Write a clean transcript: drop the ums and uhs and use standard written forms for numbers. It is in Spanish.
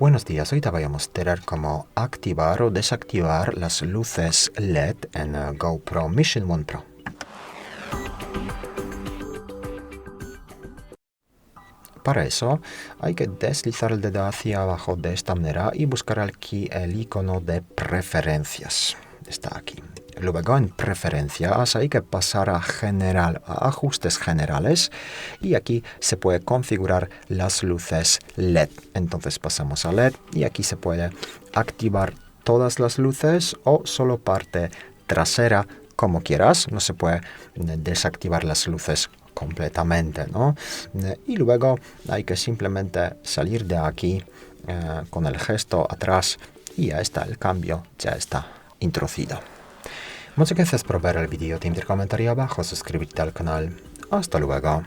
Buenos días, hoy te voy a mostrar cómo activar o desactivar las luces LED en GoPro Mission 1 Pro. Para eso hay que deslizar el dedo hacia abajo de esta manera y buscar aquí el icono de preferencias. Está aquí. Luego en preferencias hay que pasar a general, a ajustes generales, y aquí se puede configurar las luces LED. Entonces pasamos a LED y aquí se puede activar todas las luces o solo parte trasera, como quieras. No se puede desactivar las luces completamente, ¿no? Y luego hay que simplemente salir de aquí con el gesto atrás y ya está, el cambio ya está introducido. Muchas gracias por ver el vídeo, te invito a comentar abajo, suscribirte al canal. Hasta luego.